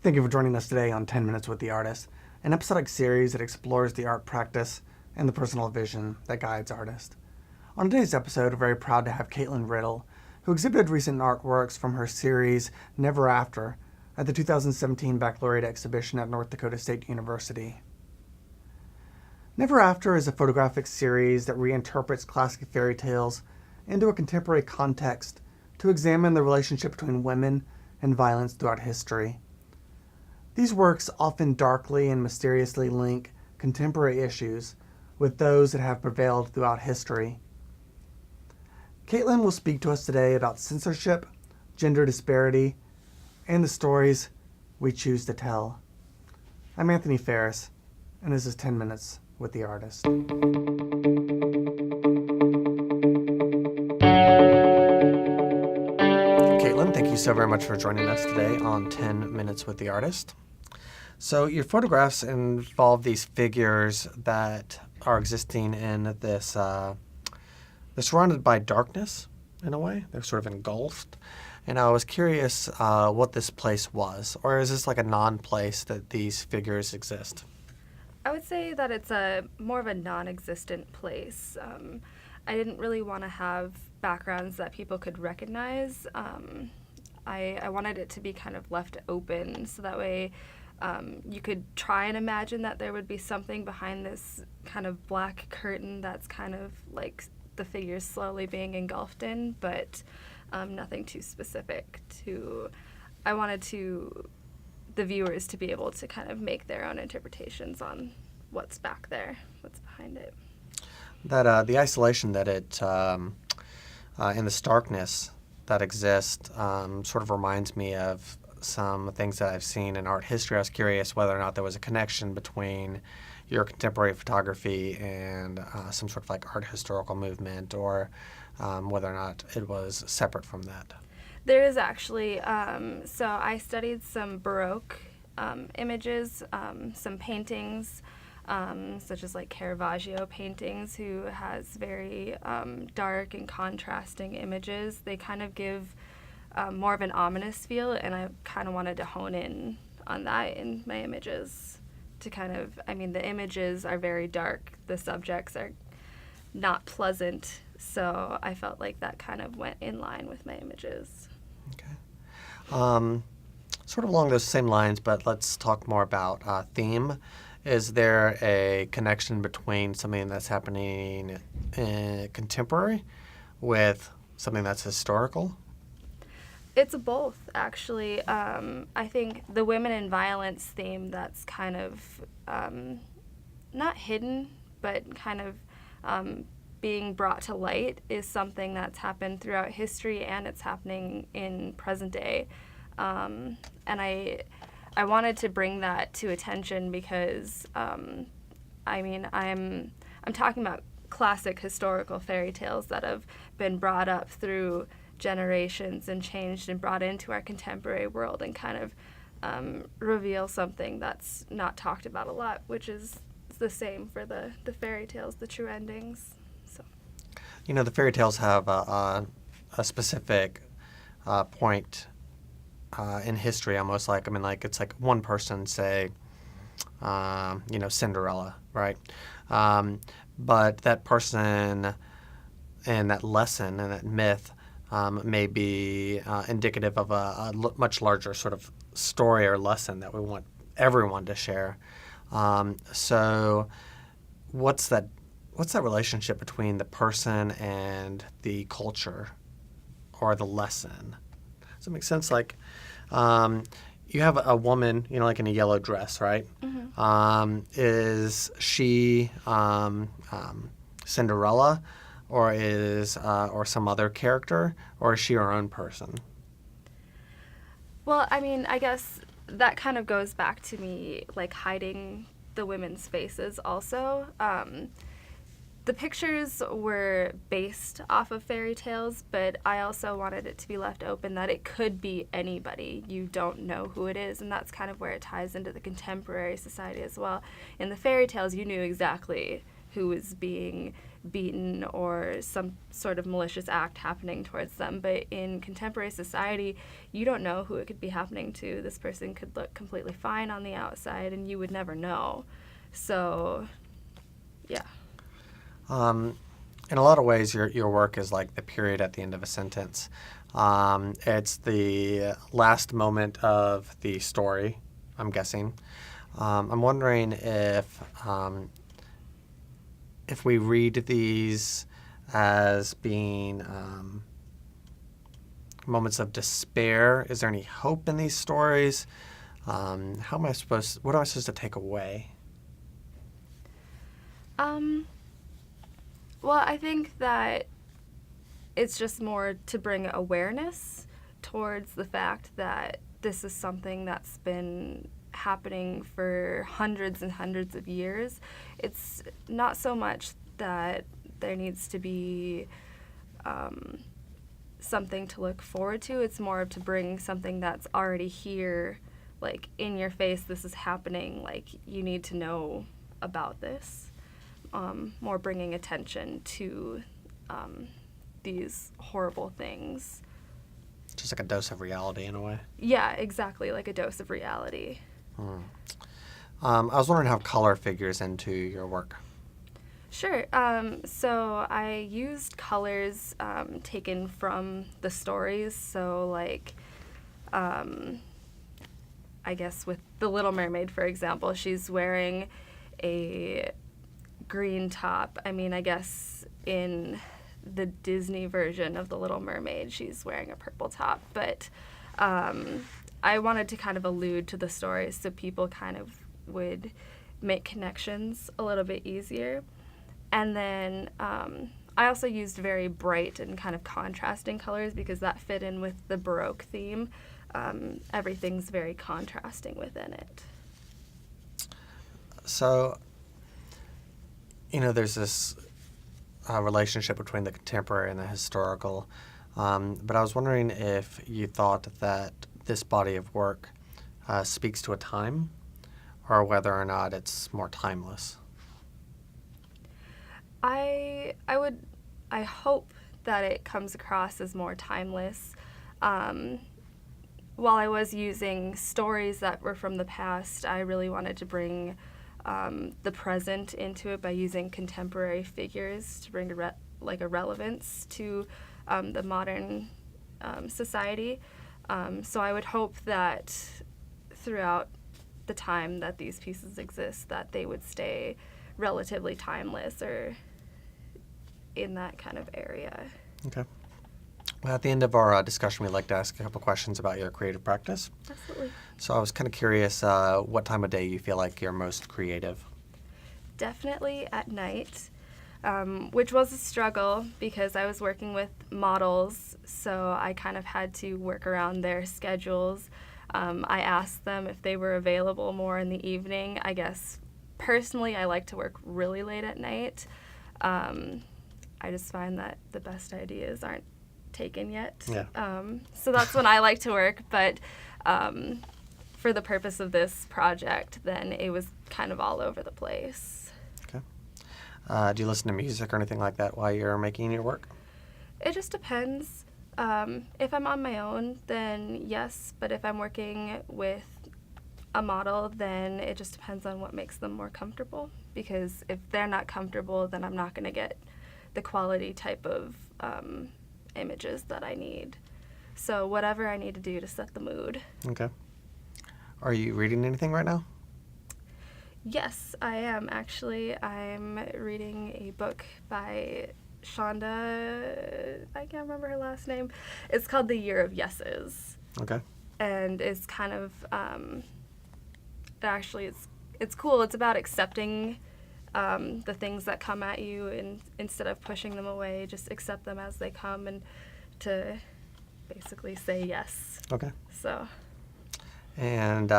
Thank you for joining us today on 10 Minutes with the Artist, an episodic series that explores the art practice and the personal vision that guides artists. On today's episode, we're very proud to have Kaitlin Ridl, who exhibited recent artworks from her series Never After at the 2017 Baccalaureate Exhibition at North Dakota State University. Never After is a photographic series that reinterprets classic fairy tales into a contemporary context to examine the relationship between women and violence throughout history. These works often darkly and mysteriously link contemporary issues with those that have prevailed throughout history. Kaitlin will speak to us today about censorship, gender disparity, and the stories we choose to tell. I'm Anthony Ferris, and this is 10 Minutes with the Artist. Kaitlin, thank you so very much for joining us today on 10 Minutes with the Artist. So your photographs involve these figures that are existing in this, they're surrounded by darkness in a way. They're sort of engulfed. And I was curious what this place was, or is this like a non-place that these figures exist? I would say that it's more of a non-existent place. I didn't really want to have backgrounds that people could recognize. I wanted it to be kind of left open so that way you could try and imagine that there would be something behind this kind of black curtain that's kind of like the figures slowly being engulfed in, but nothing too specific. I wanted the viewers to be able to kind of make their own interpretations on what's back there, what's behind it. That the isolation that it and the starkness that exists sort of reminds me of some things that I've seen in art history. I was curious whether or not there was a connection between your contemporary photography and some sort of like art historical movement, or whether or not it was separate from that. There is actually. So I studied some Baroque images, some paintings, such as like Caravaggio paintings, who has very dark and contrasting images. They kind of give more of an ominous feel, and I kind of wanted to hone in on that in my images to kind of, the images are very dark, the subjects are not pleasant, so I felt like that kind of went in line with my images. Okay. Sort of along those same lines, but let's talk more about theme. Is there a connection between something that's happening contemporary with something that's historical? It's both, actually. I think the women in violence theme that's kind of not hidden, but kind of being brought to light is something that's happened throughout history, and it's happening in present day. And I wanted to bring that to attention because, I'm talking about classic historical fairy tales that have been brought up through generations and changed and brought into our contemporary world, and kind of reveal something that's not talked about a lot, which is the same for the fairy tales, the true endings. So, the fairy tales have a specific point in history, almost like, it's like one person, say, Cinderella, right? But that person and that lesson and that myth may be indicative of a much larger sort of story or lesson that we want everyone to share. So what's that relationship between the person and the culture or the lesson? Does it make sense? Like, you have a woman, like in a yellow dress, right? Mm-hmm. Is she Cinderella, or some other character, or is she her own person? Well, I guess that kind of goes back to me like hiding the women's faces also. The pictures were based off of fairy tales, but I also wanted it to be left open that it could be anybody. You don't know who it is, and that's kind of where it ties into the contemporary society as well. In the fairy tales, you knew exactly who was being beaten or some sort of malicious act happening towards them. But in contemporary society, you don't know who it could be happening to. This person could look completely fine on the outside, and you would never know. So, yeah. In a lot of ways, your work is like the period at the end of a sentence. It's the last moment of the story, I'm guessing. I'm wondering if we read these as being moments of despair. Is there any hope in these stories? What am I supposed to take away? Well, I think that it's just more to bring awareness towards the fact that this is something that's been happening for hundreds and hundreds of years. It's not so much that there needs to be something to look forward to. It's more of to bring something that's already here, like in your face, this is happening, like you need to know about this. More bringing attention to these horrible things. Just like a dose of reality in a way. Yeah, exactly, like a dose of reality. I was wondering how color figures into your work. Sure. So I used colors taken from the stories. So like, I guess with The Little Mermaid, for example, she's wearing a green top. I mean, I guess in the Disney version of The Little Mermaid, she's wearing a purple top. But I wanted to kind of allude to the story so people kind of would make connections a little bit easier. And then I also used very bright and kind of contrasting colors because that fit in with the Baroque theme. Everything's very contrasting within it. So, there's this relationship between the contemporary and the historical. But I was wondering if you thought that this body of work speaks to a time, or whether or not it's more timeless. I hope that it comes across as more timeless. While I was using stories that were from the past, I really wanted to bring the present into it by using contemporary figures to bring a relevance to the modern society. So I would hope that throughout the time that these pieces exist, that they would stay relatively timeless or in that kind of area. Okay. Well, at the end of our discussion, we'd like to ask a couple questions about your creative practice. Absolutely. So I was kind of curious what time of day you feel like you're most creative. Definitely at night, which was a struggle because I was working with models, so I kind of had to work around their schedules. I asked them if they were available more in the evening. I guess personally I like to work really late at night. I just find that the best ideas aren't taken yet. Yeah. So that's when I like to work, but for the purpose of this project, then it was kind of all over the place. Okay. Do you listen to music or anything like that while you're making your work? It just depends. If I'm on my own, then yes, but if I'm working with a model, then it just depends on what makes them more comfortable, because if they're not comfortable, then I'm not going to get the quality type of images that I need. So whatever I need to do to set the mood. Okay. Are you reading anything right now? Yes, I am actually. I'm reading a book by Shonda, I can't remember her last name. It's called The Year of Yeses. Okay. And it's kind of, it's cool. It's about accepting the things that come at you, and instead of pushing them away, just accept them as they come and to basically say yes. Okay. So. And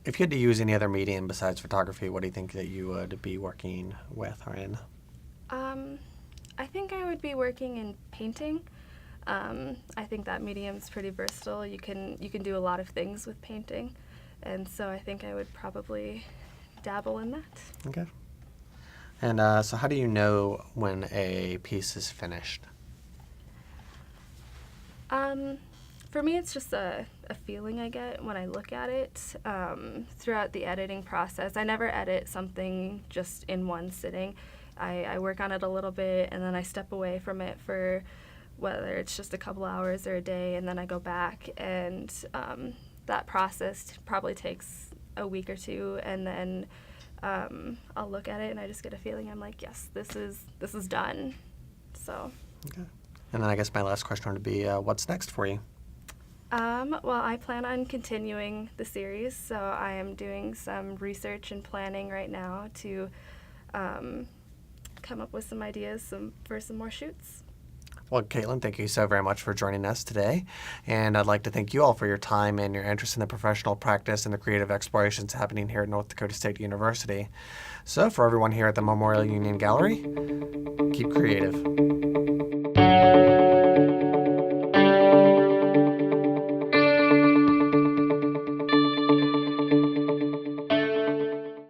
if you had to use any other medium besides photography, what do you think that you would be working with or in? I think I would be working in painting. I think that medium's pretty versatile. You can do a lot of things with painting, and so I think I would probably dabble in that. Okay. And so how do you know when a piece is finished? For me, it's just a feeling I get when I look at it throughout the editing process. I never edit something just in one sitting. I work on it a little bit, and then I step away from it for whether it's just a couple hours or a day, and then I go back, and that process probably takes a week or two, and then I'll look at it and I just get a feeling. I'm like, yes, this is done. So. Okay. And then I guess my last question would be, what's next for you? Well, I plan on continuing the series, so I am doing some research and planning right now to come up with some ideas for some more shoots. Well, Kaitlin, thank you so very much for joining us today. And I'd like to thank you all for your time and your interest in the professional practice and the creative explorations happening here at North Dakota State University. So for everyone here at the Memorial Union Gallery, keep creative.